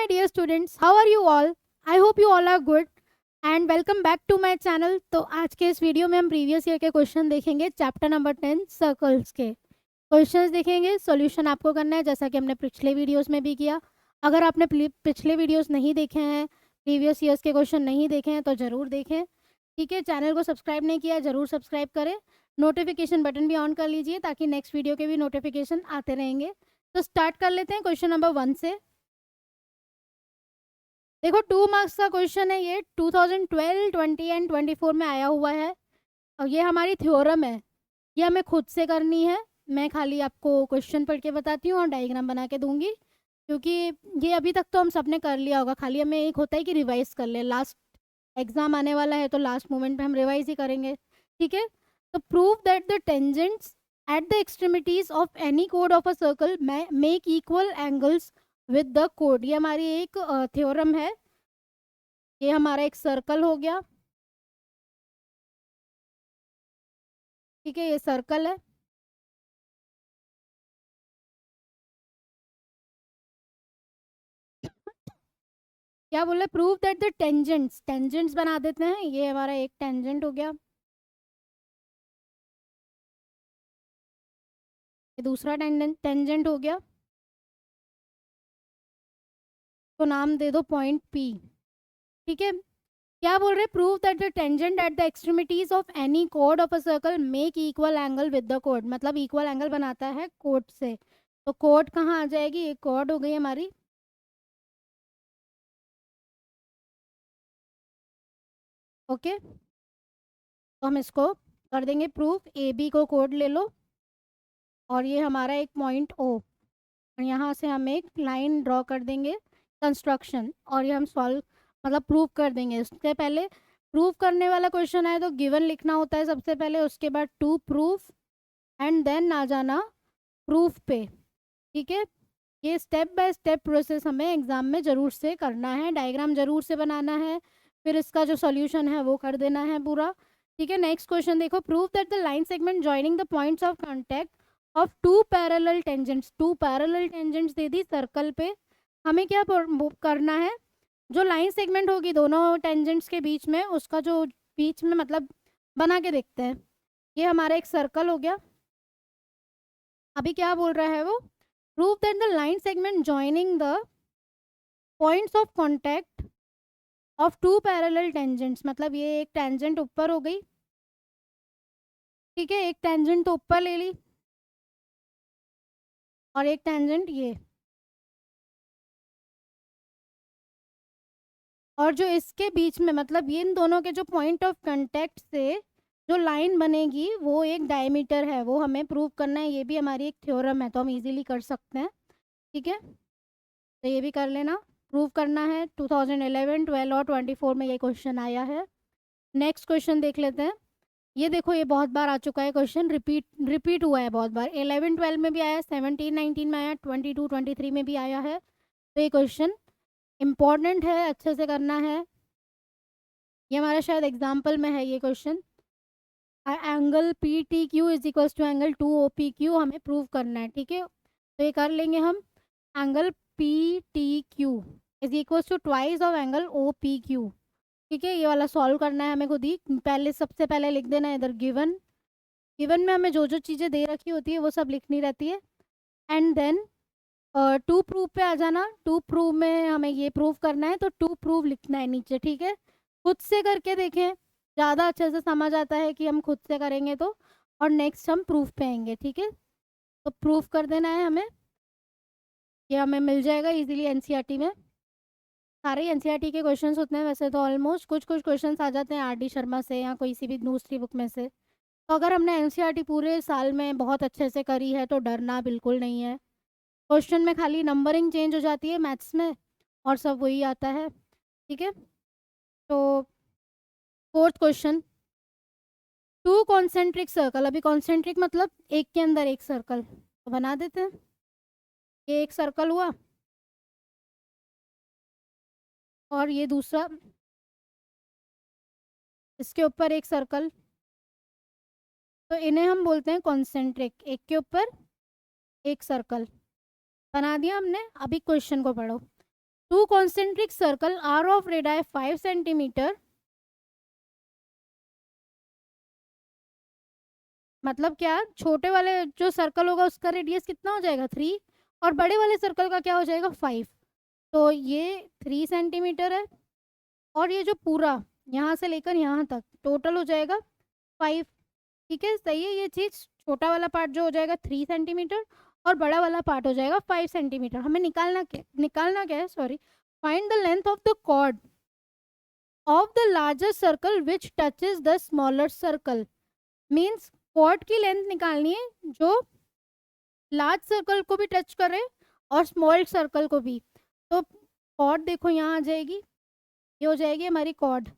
my dear students, how are you all? I hope you all are good and welcome back to my channel. तो आज के इस video में हम previous year के question देखेंगे चैप्टर नंबर 10 सर्कल्स के क्वेश्चंस देखेंगे। सॉल्यूशन आपको करना है जैसा कि हमने पिछले वीडियोस में भी किया। अगर आपने पिछले वीडियोस नहीं देखे हैं, प्रीवियस ईयर्स के क्वेश्चन नहीं देखे हैं तो ज़रूर देखें। ठीक है, चैनल को सब्सक्राइब नहीं किया ज़रूर सब्सक्राइब करें, नोटिफिकेशन बटन भी ऑन कर लीजिए ताकि नेक्स्ट वीडियो के भी नोटिफिकेशन आते रहेंगे। तो स्टार्ट कर लेते हैं क्वेश्चन नंबर 1 से। देखो 2 मार्क्स का क्वेश्चन है, ये 2012, 20 एंड 24 में आया हुआ है और ये हमारी थ्योरम है। ये हमें खुद से करनी है। मैं खाली आपको क्वेश्चन पढ़ के बताती हूँ और डायग्राम बना के दूंगी, क्योंकि ये अभी तक तो हम सबने कर लिया होगा। खाली हमें एक होता है कि रिवाइज कर ले, लास्ट एग्जाम आने वाला है तो लास्ट मोमेंट पे हम रिवाइज ही करेंगे। ठीक है, तो prove that the tangents at the extremities of any code of a circle make equal angles with the code. ये हमारी एक थ्योरम है। ये हमारा एक सर्कल हो गया। ठीक है, ये सर्कल है। क्या बोले? प्रूव दैट द टेंजेंट्स बना देते हैं। ये हमारा एक टेंजेंट हो गया, ये दूसरा टेंजेंट हो गया, तो नाम दे दो पॉइंट पी। ठीक है, क्या बोल रहे? Prove that the tangent at the extremities of any code of a circle make equal angle with the code. मतलब इक्वल एंगल बनाता है कोड से। तो कोड कहाँ आ जाएगी? ये कोड हो गई हमारी। ओके, तो हम इसको कर देंगे प्रूफ। ए बी को कोड ले लो और ये हमारा एक पॉइंट ओ, और यहाँ से हम एक लाइन ड्रॉ कर देंगे कंस्ट्रक्शन, और ये हम सॉल्व मतलब प्रूव कर देंगे। उसके पहले प्रूव करने वाला क्वेश्चन आए तो गिवन लिखना होता है सबसे पहले, उसके बाद टू प्रूफ एंड देन आ जाना प्रूफ पे। ठीक है, ये स्टेप बाय स्टेप प्रोसेस हमें एग्जाम में ज़रूर से करना है। डायग्राम ज़रूर से बनाना है, फिर इसका जो सॉल्यूशन है वो कर देना है पूरा। ठीक है, नेक्स्ट क्वेश्चन देखो। Prove that the line segment joining the points of contact of two parallel tangents. Two parallel tangents दे दी सर्कल पे। हमें क्या करना है? जो लाइन सेगमेंट होगी दोनों टेंजेंट्स के बीच में, उसका जो बीच में मतलब बना के देखते हैं। ये हमारा एक सर्कल हो गया। अभी क्या बोल रहा है वो? Prove that the line segment joining the points of contact of two parallel tangents. मतलब ये एक टेंजेंट ऊपर हो गई। ठीक है, एक टेंजेंट तो ऊपर ले ली और एक टेंजेंट ये, और जो इसके बीच में मतलब ये इन दोनों के जो पॉइंट ऑफ कांटेक्ट से जो लाइन बनेगी वो एक डायमीटर है, वो हमें प्रूव करना है। ये भी हमारी एक थ्योरम है तो हम इजीली कर सकते हैं। ठीक है, तो ये भी कर लेना। प्रूव करना है। 2011, 12 और 24 में ये क्वेश्चन आया है। नेक्स्ट क्वेश्चन देख लेते हैं। ये देखो, ये बहुत बार आ चुका है क्वेश्चन, रिपीट हुआ है बहुत बार। 11, 12 में भी आया, 17, 19 में आया, 22, 23 में भी आया है। तो ये क्वेश्चन इम्पॉर्टेंट है, अच्छे से करना है। ये हमारा शायद एग्जाम्पल में है ये क्वेश्चन। Angle P T Q is equals to angle two O P Q हमें प्रूव करना है। ठीक है, तो ये कर लेंगे हम। Angle P T Q is equals to twice of angle O P Q. ठीक है, ये वाला सॉल्व करना है हमें खुद ही। पहले सबसे पहले लिख देना है इधर गिवन। गिवन में हमें जो जो चीज़ें दे रखी होती है वो सब लिखनी रहती है। एंड देन टू प्रूव पे आ जाना। टू प्रूव में हमें ये प्रूव करना है तो टू प्रूव लिखना है नीचे। ठीक है, खुद से करके देखें, ज़्यादा अच्छे से समझ आता है कि हम खुद से करेंगे तो। और नेक्स्ट हम प्रूफ पे आएंगे। ठीक है, तो प्रूफ कर देना है हमें। ये हमें मिल जाएगा इजीली एनसीईआरटी में। सारे एनसीईआरटी के क्वेश्चंस होते हैं वैसे तो ऑलमोस्ट, कुछ कुछ क्वेश्चंस आ जाते हैं आरडी शर्मा से या कोई सी भी दूसरी बुक में से। तो अगर हमने एनसीईआरटी पूरे साल में बहुत अच्छे से करी है तो डरना बिल्कुल नहीं है। क्वेश्चन में खाली नंबरिंग चेंज हो जाती है मैथ्स में, और सब वही आता है। ठीक है, तो fourth question, to concentric circle. अभी कॉन्सेंट्रिक मतलब एक के अंदर एक सर्कल, तो बना देते हैं। ये एक सर्कल हुआ और ये दूसरा, इसके ऊपर एक सर्कल, तो इन्हें हम बोलते हैं कॉन्सेंट्रिक। एक के ऊपर एक सर्कल बना दिया हमने। अभी क्वेश्चन को पढ़ो। 2 concentric circle are of radii 5 centimetre, मतलब क्या, छोटे वाले जो सर्कल होगा उसका रेडियस कितना हो जाएगा 3, और बड़े वाले सर्कल का क्या हो जाएगा 5। तो ये 3 सेंटीमीटर है, और ये जो पूरा यहाँ से लेकर यहाँ तक टोटल हो जाएगा 5। ठीक है, सही है ये चीज़। छोटा वाला पार्ट जो हो जाएगा 3 सेंटीमीटर, और बड़ा वाला पार्ट हो जाएगा 5 सेंटीमीटर। हमें निकालना क्या है, sorry, find the length of the chord of the larger circle which touches the smaller circle. Means chord की लेंथ निकालनी है जो लार्ज सर्कल को भी टच करे और स्मॉल सर्कल को भी। तो कॉर्ड देखो यहाँ आ जाएगी, ये हो जाएगी हमारी कॉर्ड।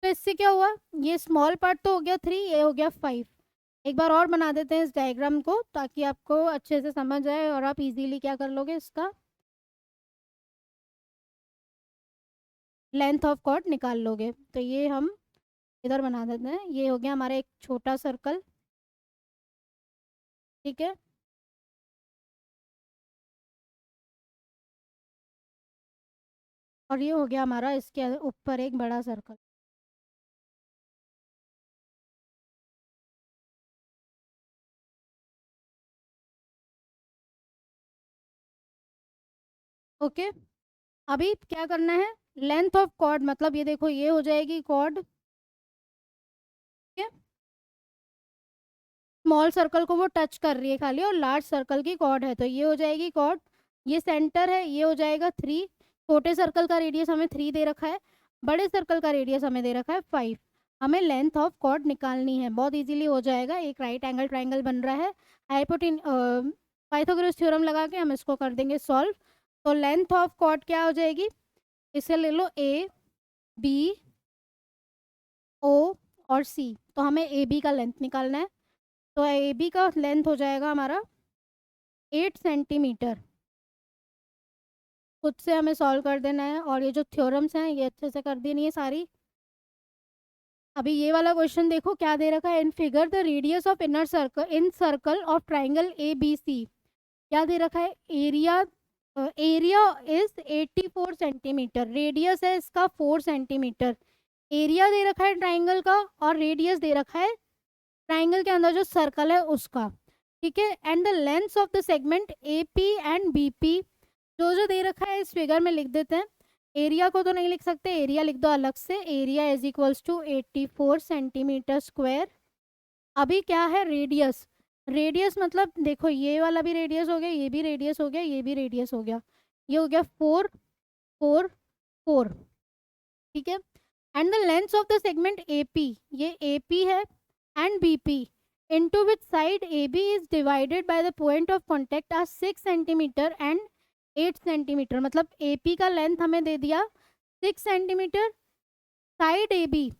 तो इससे क्या हुआ, ये स्मॉल पार्ट तो हो गया 3, ये हो गया 5। एक बार और बना देते हैं इस डायग्राम को ताकि आपको अच्छे से समझ आए और आप इजीली क्या कर लोगे, इसका लेंथ ऑफ कॉर्ड निकाल लोगे। तो ये हम इधर बना देते हैं, ये हो गया हमारा एक छोटा सर्कल। ठीक है, और ये हो गया हमारा इसके ऊपर एक बड़ा सर्कल। ओके, अभी क्या करना है, लेंथ ऑफ कॉर्ड, मतलब ये देखो ये हो जाएगी कॉर्ड। ठीक है, स्मॉल सर्कल को वो टच कर रही है खाली, और लार्ज सर्कल की कॉर्ड है, तो ये हो जाएगी कॉर्ड। ये सेंटर है, ये हो जाएगा 3। छोटे सर्कल का रेडियस हमें 3 दे रखा है, बड़े सर्कल का रेडियस हमें दे रखा है 5। हमें लेंथ ऑफ कॉर्ड निकालनी है, बहुत इजीली हो जाएगा। एक राइट एंगल ट्राइंगल बन रहा है, हाइपोटिन पाइथागोरस थ्योरम लगा के हम इसको कर देंगे सॉल्व। तो लेंथ ऑफ कॉर्ड क्या हो जाएगी, इसे ले लो ए बी ओ और सी। तो हमें ए बी का लेंथ निकालना है, तो ए बी का लेंथ हो जाएगा हमारा 8 सेंटीमीटर। खुद से हमें सॉल्व कर देना है, और ये जो थ्योरम्स हैं ये अच्छे से कर देनी है सारी। अभी ये वाला क्वेश्चन देखो क्या दे रखा है, in figure the radius of inner circle in circle of triangle A B C. क्या दे रखा है, area, area is 84 centimetre, radius है इसका 4 सेंटीमीटर। एरिया दे रखा है ट्राइंगल का, और रेडियस दे रखा है ट्राइंगल के अंदर जो सर्कल है उसका। ठीक है, and the length of the segment A P and B P जो जो दे रखा है इस फिगर में लिख देते हैं। एरिया को तो नहीं लिख सकते, एरिया लिख दो अलग से, area is equals to 84 centimetre square. अभी क्या है, रेडियस, रेडियस मतलब देखो ये वाला भी रेडियस हो गया, ये भी रेडियस हो गया, ये भी रेडियस हो गया, ये हो गया 4 4 4। ठीक है, and the length of the segment A P, ये ए पी है, and B P, into which side AB is divided by the point of contact are 6 centimetre and 8 centimetre. मतलब AP का लेंथ हमें दे दिया 6 सेंटीमीटर, साइड AB,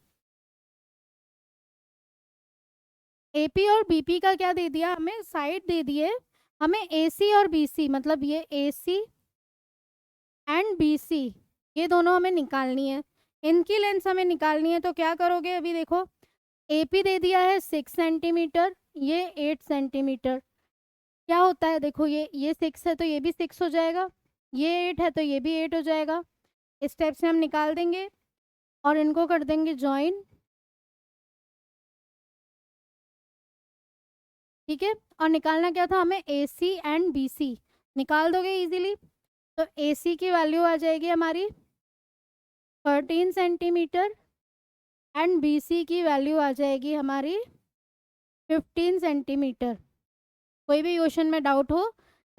AP और BP का क्या दे दिया हमें, साइड दे दिए हमें AC और BC, मतलब ये AC एंड BC, ये दोनों हमें निकालनी है, इनकी लेंथ हमें निकालनी है। तो क्या करोगे, अभी देखो AP दे दिया है 6 सेंटीमीटर, ये 8 सेंटीमीटर। क्या होता है देखो, ये 6 है तो ये भी 6 हो जाएगा, ये 8 है तो ये भी 8 हो जाएगा। इस टाइप से हम निकाल देंगे और इनको कर देंगे ज्वाइन। ठीक है, और निकालना क्या था हमें, ए सी एंड बी सी, निकाल दोगे इजीली। तो ए सी की वैल्यू आ जाएगी हमारी 13 सेंटीमीटर, एंड बी सी की वैल्यू आ जाएगी हमारी 15 सेंटीमीटर। कोई भी क्वेश्चन में डाउट हो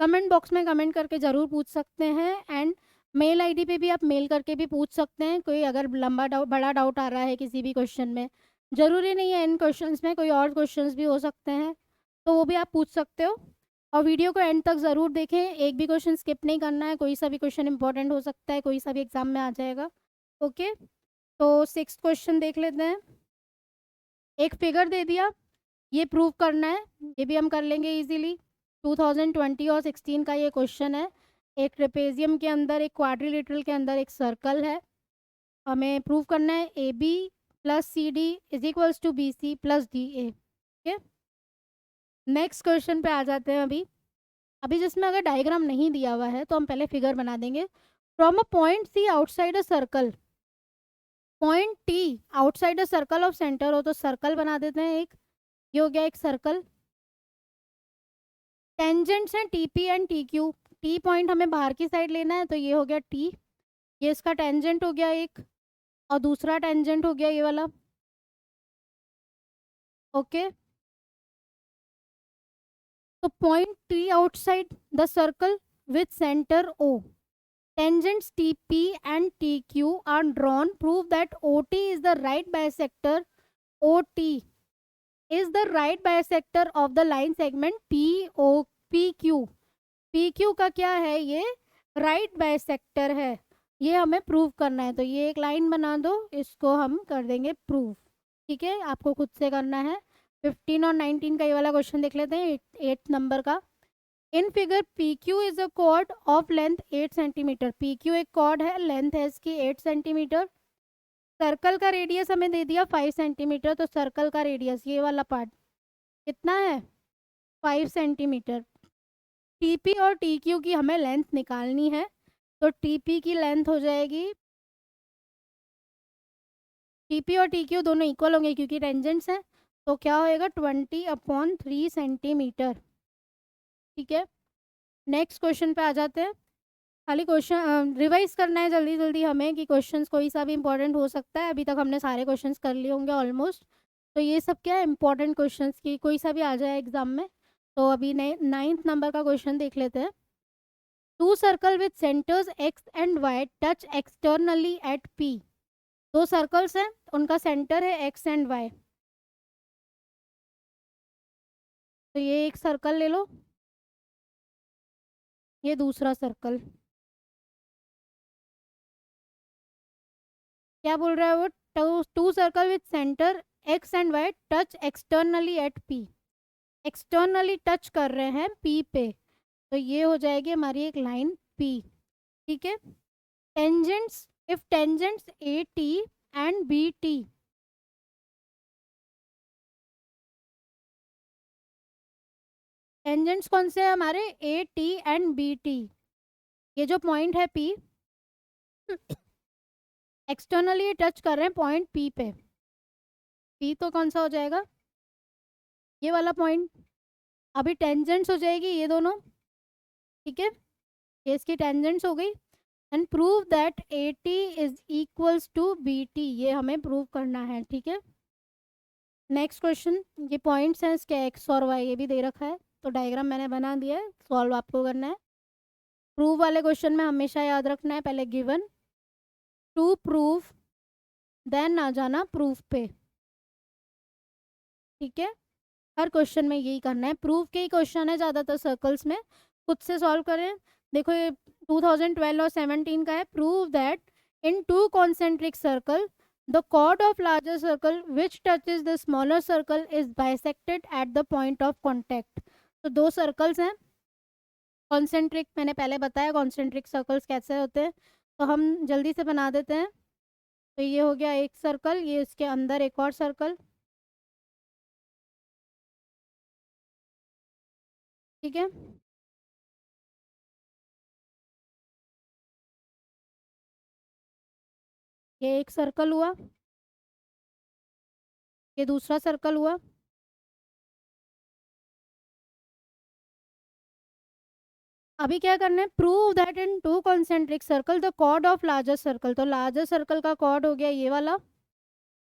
कमेंट बॉक्स में कमेंट करके ज़रूर पूछ सकते हैं, एंड मेल आईडी पे भी आप मेल करके भी पूछ सकते हैं। कोई अगर लंबा डाउट, बड़ा डाउट आ रहा है किसी भी क्वेश्चन में, ज़रूरी नहीं है इन क्वेश्चंस में, कोई और क्वेश्चंस भी हो सकते हैं, तो वो भी आप पूछ सकते हो। और वीडियो को एंड तक ज़रूर देखें, एक भी क्वेश्चन स्किप नहीं करना है, कोई सा भी क्वेश्चन इंपॉर्टेंट हो सकता है, कोई सा भी एग्जाम में आ जाएगा। ओके, तो 6th क्वेश्चन देख लेते हैं। एक फिगर दे दिया, ये प्रूव करना है, ये भी हम कर लेंगे इजीली। 2020 और 16 का ये क्वेश्चन है। एक ट्रेपेजियम के अंदर, एक क्वाड्रिलेटरल के अंदर एक सर्कल है, हमें प्रूव करना है A B plus C D is equals to B C plus D A. ठीक है, नेक्स्ट क्वेश्चन पे आ जाते हैं। अभी जिसमें अगर डायग्राम नहीं दिया हुआ है तो हम पहले फिगर बना देंगे, from a point C outside a circle, point T outside a circle of centre हो तो सर्कल बना देते हैं एक, ये हो गया एक सर्कल। टेंजेंट्स हैं T P and T Q, T point हमें बाहर की साइड लेना है तो ये हो गया टी, ये इसका टेंजेंट हो गया एक, और दूसरा टेंजेंट हो गया ये वाला। ओके, तो point T outside the circle with centre O, tangents TP and TQ are drawn. Prove that OT is the right bisector. OT is the right bisector of the line segment PQ. PQ का क्या है, ये right bisector है, ये हमें prove करना है। तो ये एक लाइन बना दो, इसको हम कर देंगे प्रूव। ठीक है, आपको खुद से करना है। 15 और 19 का ये वाला क्वेश्चन देख लेते हैं, 8 नंबर का। इन figure P Q is a cord of length 8 centimetre, P Q एक कॉर्ड है, लेंथ है इसकी 8 सेंटीमीटर। सर्कल का रेडियस हमें दे दिया 5 सेंटीमीटर, तो सर्कल का रेडियस ये वाला पार्ट कितना है, 5 सेंटीमीटर। टीपी और टी क्यू की हमें लेंथ निकालनी है, तो टीपी की लेंथ हो जाएगी, टीपी और टी क्यू दोनों इक्वल होंगे क्योंकि टेंजेंट्स हैं, तो क्या होएगा 20/3 सेंटीमीटर। ठीक है, नेक्स्ट क्वेश्चन पे आ जाते हैं। खाली क्वेश्चन रिवाइज करना है जल्दी जल्दी हमें कि क्वेश्चंस कोई सा भी इंपॉर्टेंट हो सकता है, अभी तक हमने सारे क्वेश्चंस कर लिए होंगे ऑलमोस्ट। तो ये सब क्या है, इंपॉर्टेंट क्वेश्चंस की कोई सा भी आ जाए एग्जाम में। तो अभी 9th नंबर का क्वेश्चन देख लेते हैं। Two circle with centres X and Y touch externally at P, दो सर्कल्स हैं, उनका सेंटर है एक्स एंड वाई। तो ये एक सर्कल ले लो, ये दूसरा सर्कल, क्या बोल रहा है वो, two circle with centre X and Y touch externally at P, externally touch कर रहे हैं पी पे, तो ये हो जाएगी हमारी एक लाइन पी। ठीक है, tangents, if tangents A T and B T, tangents कौन से हैं हमारे, A T and B T, ये जो पॉइंट है पी, एक्सटर्नली टच कर रहे हैं पॉइंट पी पे, पी तो कौन सा हो जाएगा, ये वाला पॉइंट। अभी टेंजेंट्स हो जाएगी ये दोनों। ठीक है, ये इसकी टेंजेंट्स हो गई। And prove that A T is equals to B T, ये हमें प्रूव करना है। ठीक है, नेक्स्ट क्वेश्चन, ये पॉइंट्स हैं इसके एक्स और वाई, ये भी दे रखा है, तो डायग्राम मैंने बना दिया है, सॉल्व आपको करना है। प्रूव वाले क्वेश्चन में हमेशा याद रखना है पहले गिवन, टू प्रूव, देन आ जाना प्रूफ पे। ठीक है, हर क्वेश्चन में यही करना है, प्रूफ के ही क्वेश्चन है ज़्यादातर सर्कल्स में, खुद से सॉल्व करें। देखो ये 2012 और 17 का है। Prove that in two concentric circle the chord of larger circle which touches the smaller circle is bisected at the point of contact। तो दो सर्कल्स हैं कॉन्सेंट्रिक, मैंने पहले बताया कॉन्सेंट्रिक सर्कल्स कैसे होते हैं, तो हम जल्दी से बना देते हैं। तो ये हो गया एक सर्कल, ये इसके अंदर एक और सर्कल। ठीक है, ये एक सर्कल हुआ, ये दूसरा सर्कल हुआ। अभी क्या करना है, prove that in two concentric circle the chord of larger circle, तो लार्जर सर्कल का कॉर्ड हो गया ये वाला,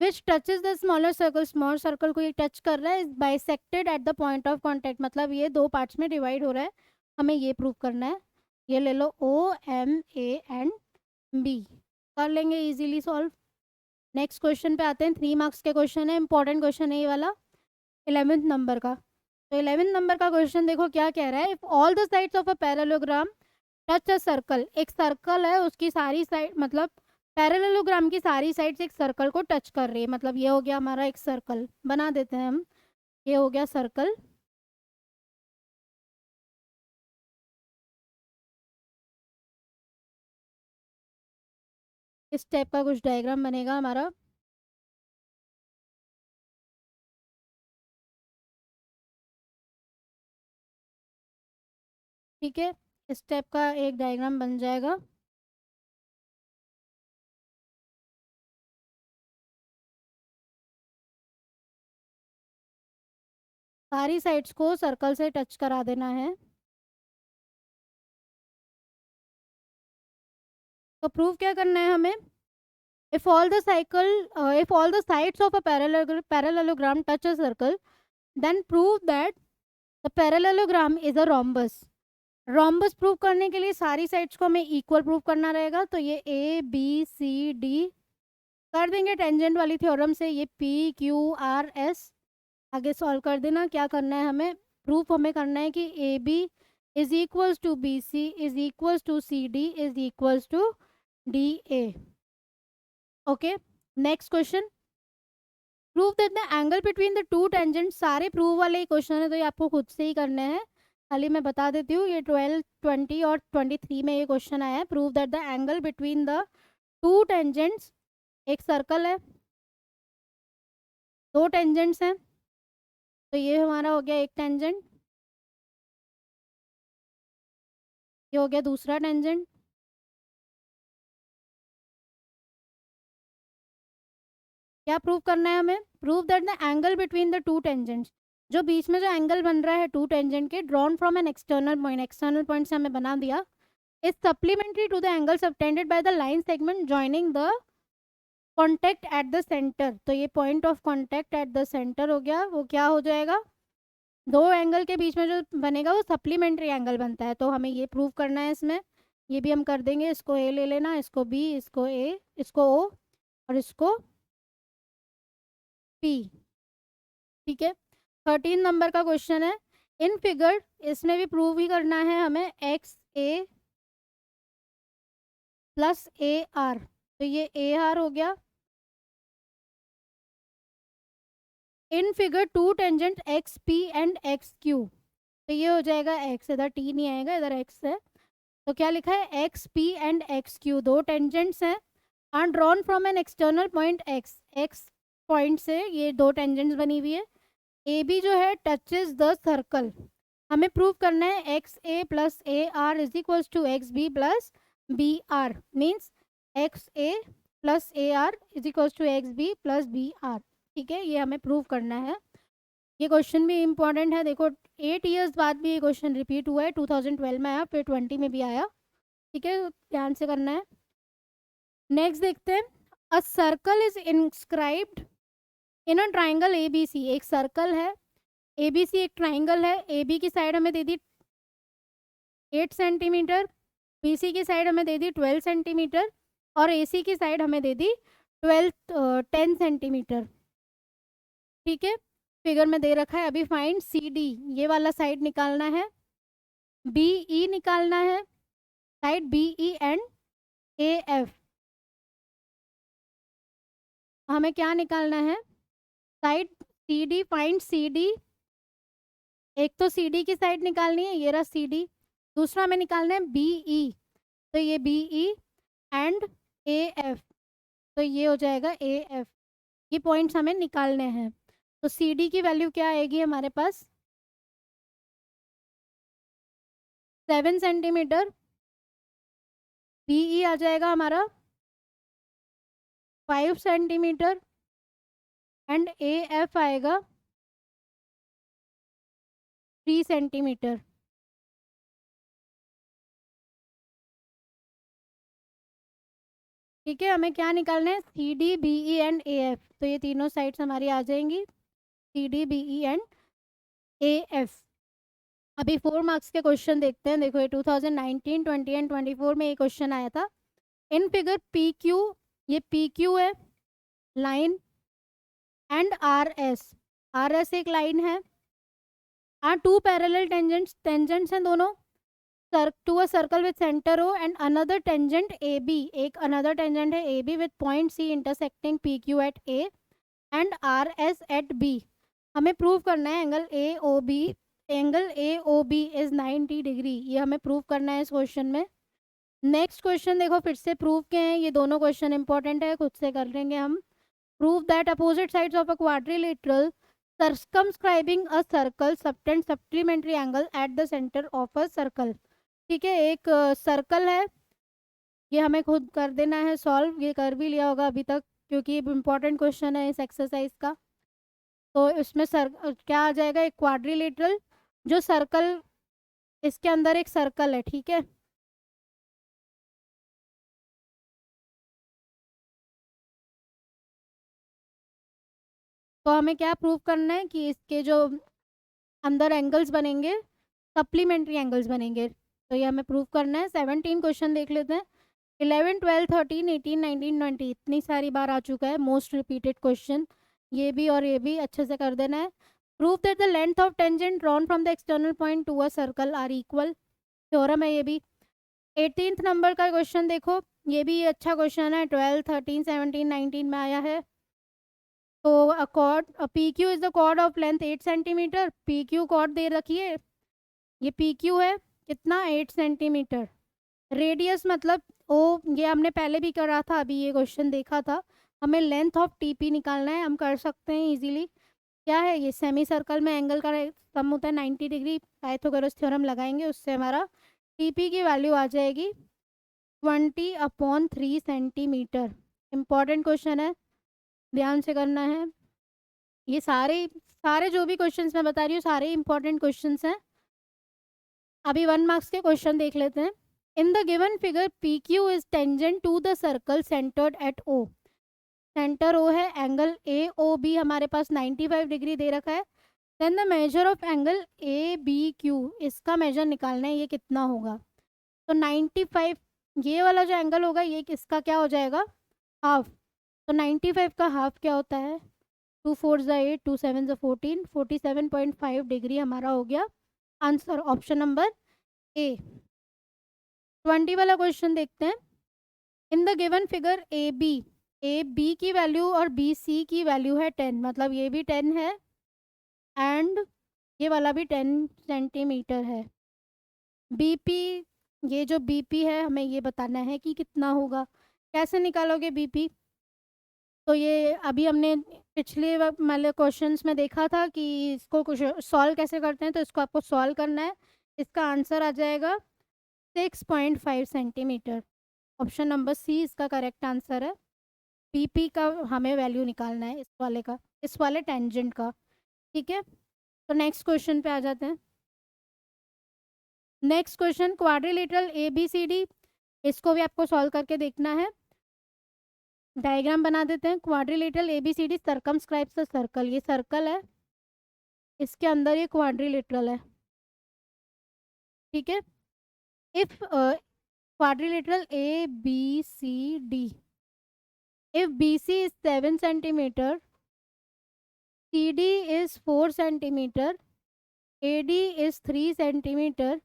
which touches the smaller circle, small circle को ये टच कर रहा है, is bisected at the point of contact, मतलब ये दो पार्ट्स में डिवाइड हो रहा है, हमें ये प्रूव करना है। ये ले लो O M A and B, कर लेंगे इजीली सॉल्व। नेक्स्ट क्वेश्चन पे आते हैं, 3 मार्क्स के क्वेश्चन है, इंपॉर्टेंट क्वेश्चन है ये वाला, 11th नंबर का। तो 11th नंबर का क्वेश्चन देखो क्या कह रहा है, if all the sides of a parallelogram touch a circle, एक सर्कल है उसकी सारी साइड, मतलब पैरेललोग्राम की सारी साइड्स एक सर्कल को टच कर रही है, मतलब ये हो गया हमारा एक सर्कल, बना देते हैं हम, ये हो गया सर्कल। इस टाइप का कुछ डायग्राम बनेगा हमारा। ठीक है, इस टाइप का एक डायग्राम बन जाएगा। सारी साइड्स को सर्कल से टच करा देना है। तो प्रूव क्या करना है हमें? if all the cycle if all the sides of a parallelogram touch a circle, then prove that the parallelogram is a rhombus. rhombus prove करने के लिए सारी साइड्स को हमें इक्वल प्रूव करना रहेगा। तो ये ए बी सी डी कर देंगे टेंजेंट वाली थ्योरम से, ये पी क्यू आर एस आगे सॉल्व कर देना। क्या करना है हमें? प्रूफ हमें करना है कि A B is equals to B C is equals to C D is equals to D A. Okay, next question, prove that the angle between the two tangent. सारे प्रूव वाले ही क्वेश्चन है तो ये आपको खुद से ही करने हैं। खाली मैं बता देती हूँ, ये 12, 20 और 23 में ये क्वेश्चन आया है। Prove that the angle between the two tangents, एक सर्कल है, दो टेंजेंट्स हैं, तो ये हमारा हो गया एक टेंजेंट, ये हो गया दूसरा टेंजेंट। क्या प्रूव करना है हमें? Prove that the angle between the two tangents, जो बीच में जो एंगल बन रहा है टू टेंजेंट के, drawn from an external point से हमें बना दिया, is supplementary to the angle subtended by the line segment joining the contact at the centre. तो ये point of contact at the centre हो गया, वो क्या हो जाएगा? दो एंगल के बीच में जो बनेगा वो सप्लीमेंट्री एंगल बनता है, तो हमें ये प्रूव करना है इसमें। ये भी हम कर देंगे, इसको ए ले लेना, इसको बी, इसको ए, इसको ओ और इसको पी। ठीक है, 13 नंबर का क्वेश्चन है, इन फिगर, इसमें भी प्रूव ही करना है हमें, X A plus A R. तो ये ए आर हो गया। In figure two tangent X P and X Q, तो ये हो जाएगा एक्स, इधर टी नहीं आएगा, इधर एक्स है। तो क्या लिखा है? X P and X Q दो टेंजेंट्स हैं, are drawn from an external point X, X point से ये दो टेंजेंट्स बनी हुई है। ए बी जो है टचेज द सर्कल, हमें प्रूव करना है X A plus A R is equals to X B plus B R, means X A plus A R is equals to X B plus B R. ठीक है, ये हमें prove करना है। ये क्वेश्चन भी इम्पॉर्टेंट है, देखो 8 इयर्स बाद भी ये क्वेश्चन रिपीट हुआ है, 2012 में आया, फिर 20 में भी आया। ठीक है, ध्यान से करना है। नेक्स्ट देखते हैं, a circle is inscribed in a triangle A B C. एक सर्कल है, ए बी सी एक ट्राइंगल है, ए बी की साइड हमें दे दी 8 सेंटीमीटर, बी सी की साइड हमें दे दी 12 सेंटीमीटर और ए सी की साइड हमें दे दी 10 सेंटीमीटर। ठीक है, फिगर में दे रखा है। अभी फाइंड सी डी, ये वाला साइड निकालना है, बी ई निकालना है, side B E and A F. हमें क्या निकालना है? Side C D, find C D. एक तो सी डी की साइड निकालनी है, ये रहा सी डी। दूसरा हमें निकालना है बी ई, तो ये B E and A F, तो ये हो जाएगा ए एफ। ये पॉइंट्स हमें निकालने हैं। तो सी डी की वैल्यू क्या आएगी हमारे पास? 7 सेंटीमीटर, बी ई आ जाएगा हमारा 5 सेंटीमीटर एंड ए एफ आएगा 3 सेंटीमीटर। ठीक है, हमें क्या निकालना है? C D B E and A F, तो ये तीनों साइड्स हमारी आ जाएंगी, C D B E and A F. अभी 4 मार्क्स के क्वेश्चन देखते हैं। देखो ये 2019, 20 एंड 24 में ये क्वेश्चन आया था। इन फिगर पी क्यू, ये पी क्यू है लाइन, एंड आर एस एक लाइन है, आर टू पैरेलल टेंजेंट्स हैं दोनों, to a circle with centre O and another tangent A B, एक अनदर टेंजेंट है A B with point C intersecting P Q at A and R S at B. हमें prove करना है angle A O B, angle A O B is 90 degree, ये हमें prove करना है इस क्वेश्चन में। नेक्स्ट क्वेश्चन देखो फिर से प्रूव के हैं, ये दोनों क्वेश्चन इंपॉर्टेंट है, खुद से कर लेंगे हम। Prove that opposite sides of a quadrilateral circumscribing a circle subtend supplementary angle eight the centre of a circle. ठीक है, एक सर्कल है, ये हमें खुद कर देना है सॉल्व, ये कर भी लिया होगा अभी तक क्योंकि इंपॉर्टेंट क्वेश्चन है इस एक्सरसाइज का। तो इसमें क्या आ जाएगा, एक क्वाड्रिलेटरल जो सर्कल, इसके अंदर एक सर्कल है, ठीक है। तो हमें क्या प्रूव करना है कि इसके जो अंदर एंगल्स बनेंगे सप्लीमेंट्री एंगल्स बनेंगे, तो ये हमें प्रूव करना है। 17 क्वेश्चन देख लेते हैं। 11, 12, 13, 18, 19, 20 इतनी सारी बार आ चुका है, मोस्ट रिपीटेड क्वेश्चन। ये भी और ये भी अच्छे से कर देना है। Prove that the length of tangent drawn from the external point to a circle are equal, theorem है ये भी। 18th नंबर का क्वेश्चन देखो, ये भी अच्छा क्वेश्चन है, 12, 13, 17, 19 में आया है। तो a chord P Q is the chord of length 8 centimetre, P Q chord दे रखी है, ये पी क्यू है कितना 8 सेंटीमीटर। रेडियस मतलब ओ, ये हमने पहले भी करा था, अभी ये क्वेश्चन देखा था। हमें लेंथ ऑफ टीपी निकालना है, हम कर सकते हैं इजीली। क्या है ये, सेमी सर्कल में एंगल का सम होता है 90 डिग्री, पाइथागोरस थ्योरम लगाएंगे, उससे हमारा टीपी की वैल्यू आ जाएगी 20/3 सेंटीमीटर। इंपॉर्टेंट क्वेश्चन है, ध्यान से करना है। ये सारे सारे जो भी क्वेश्चंस मैं बता रही हूँ सारे इंपॉर्टेंट क्वेश्चंस हैं। अभी 1 मार्क्स के क्वेश्चन देख लेते हैं। In the given figure P Q is tangent to the circle centred at O, centre O है, एंगल ए ओ बी हमारे पास 95 डिग्री दे रखा है। Then the measure of angle A B Q, इसका मेजर निकालना है, ये कितना होगा। तो 95, ये वाला जो एंगल होगा ये किसका क्या हो जाएगा, हाफ। तो 95 का हाफ क्या होता है, 2 4 8, 2 7 14, 47.5 डिग्री हमारा हो गया आंसर, ऑप्शन नंबर ए। 20 वाला क्वेश्चन देखते हैं। In the given figure A B की वैल्यू और बी सी की वैल्यू है 10, मतलब ये भी 10 है एंड ये वाला भी 10 सेंटीमीटर है। बीपी, ये जो बीपी है हमें ये बताना है कि कितना होगा। कैसे निकालोगे बीपी, तो ये अभी हमने पिछले मतलब क्वेश्चंस में देखा था कि इसको कुछ सॉल्व कैसे करते हैं, तो इसको आपको सॉल्व करना है। इसका आंसर आ जाएगा 6.5 सेंटीमीटर, ऑप्शन नंबर सी इसका करेक्ट आंसर है। बीपी का हमें वैल्यू निकालना है, इस वाले का, इस वाले टेंजेंट का, ठीक है। तो नेक्स्ट क्वेश्चन पे आ जाते हैं। Next question, quadrilateral A B C D, इसको भी आपको सॉल्व करके देखना है। डायग्राम बना देते हैं। Quadrilateral A B C D circumscribes the circle, ये सर्कल है, इसके अंदर ये क्वाड्रिलेटरल है, ठीक है। If quadrilateral A B C D, if B C is 7 centimetre, C D is 4 centimetre, A D is 3 centimetre,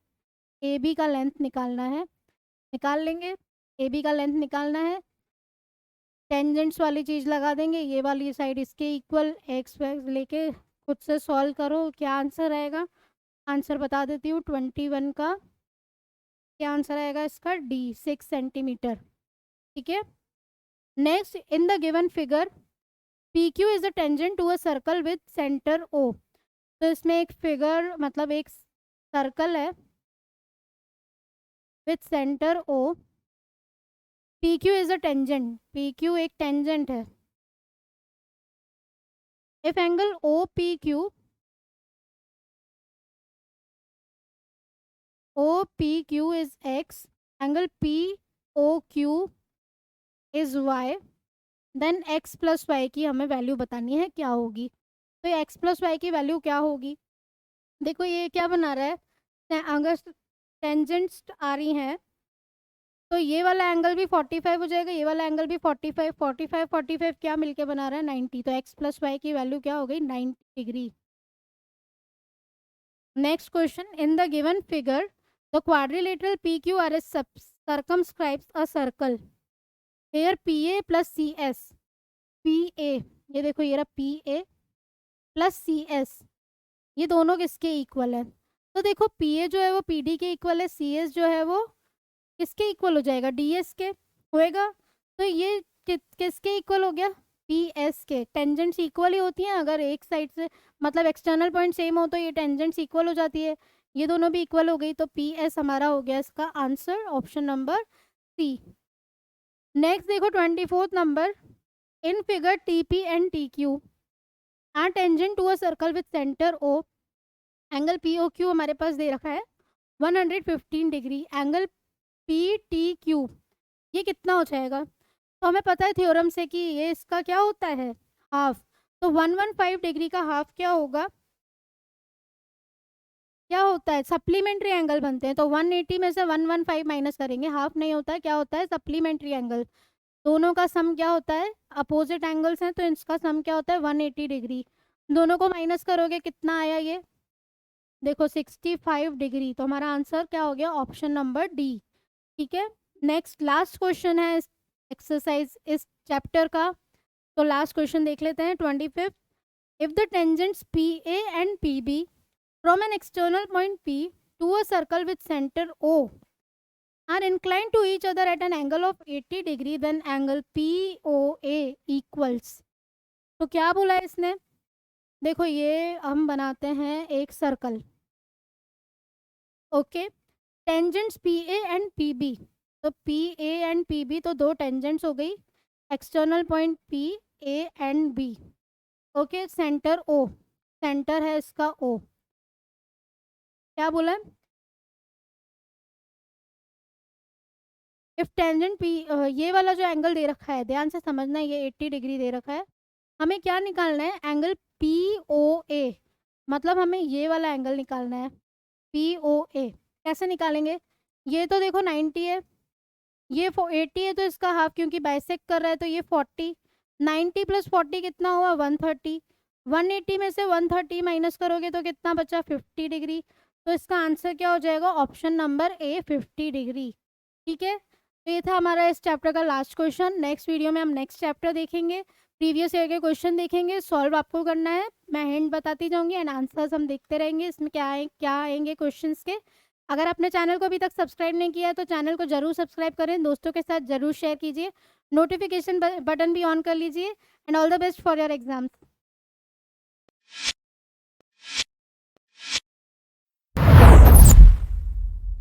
A B का length निकालना है, निकाल लेंगे। ए बी का लेंथ निकालना है, टेंजेंट्स वाली चीज़ लगा देंगे, ये वाली साइड इसके इक्वल, एक्स वैक्स लेके खुद से सॉल्व करो, क्या आंसर आएगा। आंसर बता देती हूँ, 21 का क्या आंसर आएगा इसका, डी 6 सेंटीमीटर, ठीक है। Next, in the given figure P Q is the tangent to a circle with centre O, तो इसमें एक फिगर मतलब एक सर्कल है with centre O, P Q is a tangent, P Q एक टेंजेंट है। If angle O P Q, O P Q is X, angle P O Q is Y, then X plus Y की हमें value बतानी है क्या होगी। तो X plus Y की वैल्यू क्या होगी, देखो ये क्या बना रहा है, अगर टेंजेंट्स आ रही हैं तो ये वाला एंगल भी 45 हो जाएगा, ये वाला एंगल भी 45, 45 45 क्या मिलके बना रहा है 90, तो एक्स प्लस वाई की वैल्यू क्या हो गई 90 degree. Next question, in the given figure the quadrilateral P Q R S circumscribes a circle here P A plus C S, P A, ये देखो ये रहा P A plus C S, ये दोनों किसके इक्वल है, तो देखो पी ए जो है वो पी डी के इक्वल है, सी एस जो है वो किसके इक्वल हो जाएगा, डी एस के होएगा। तो ये किसके इक्वल हो गया, पी एस के। टेंजेंट्स इक्वल ही होती हैं, अगर एक साइड से मतलब एक्सटर्नल पॉइंट सेम हो तो ये टेंजेंट्स इक्वल हो जाती है, ये दोनों भी इक्वल हो गई, तो पी एस हमारा हो गया इसका आंसर, ऑप्शन नंबर सी। नेक्स्ट देखो 24th number, in figure T P and T Q are tangent to a circle with centre O, angle P O Q हमारे पास दे रखा है 115 degree, angle P T Q ये कितना हो जाएगा? तो हमें पता है थ्योरम से कि ये इसका क्या होता है, हाफ। तो 115 डिग्री का हाफ क्या होगा, क्या होता है, सप्लीमेंट्री एंगल बनते हैं। तो 180 में से 115 माइनस करेंगे, हाफ नहीं होता है, क्या होता है, सप्लीमेंट्री एंगल। दोनों का सम क्या होता है, अपोजिट एंगल्स हैं तो इसका सम क्या होता है 180 डिग्री। दोनों को माइनस करोगे कितना आया, ये देखो 65 डिग्री। तो हमारा आंसर क्या हो गया, ऑप्शन नंबर डी। ठीक है, नेक्स्ट लास्ट क्वेश्चन है एक्सरसाइज इस चैप्टर का। तो लास्ट क्वेश्चन देख लेते हैं 25th। If the tangents P A and P B from an external point P to a circle with centre O are inclined to each other at an angle of 80 degree, then angle POA equals। तो क्या बोला है इसने, देखो ये हम बनाते हैं एक circle, okay, tangents P A and P B. तो P A and P B तो दो टेंजेंट्स हो गई, external point P A and B, okay, centre O, centre है इसका ओ। क्या बोला है, इफ टेंजेंट पी, ये वाला जो एंगल दे रखा है ध्यान से समझना, ये 80 डिग्री दे रखा है, हमें क्या निकालना है, एंगल पी ओ ए, मतलब हमें ये वाला एंगल निकालना है पी ओ ए। कैसे निकालेंगे, ये तो देखो 90 है, ये 80 है, तो इसका हाफ क्योंकि बाइसेक्ट कर रहा है तो ये 40, 90 प्लस 40 कितना हुआ 130, 180 में से 130 माइनस करोगे तो कितना बचा 50 डिग्री। तो इसका आंसर क्या हो जाएगा, ऑप्शन नंबर ए 50 डिग्री। ठीक है, तो ये था हमारा इस चैप्टर का लास्ट क्वेश्चन। नेक्स्ट वीडियो में हम नेक्स्ट चैप्टर देखेंगे, प्रीवियस ईयर के क्वेश्चन देखेंगे, सॉल्व आपको करना है, मैं हिंट बताती जाऊंगी एंड आंसर्स हम देखते रहेंगे इसमें क्या आएंगे क्वेश्चंस के। अगर आपने चैनल को अभी तक सब्सक्राइब नहीं किया है तो चैनल को जरूर सब्सक्राइब करें, दोस्तों के साथ जरूर शेयर कीजिए, नोटिफिकेशन बटन भी ऑन कर लीजिए and all the best for your exams.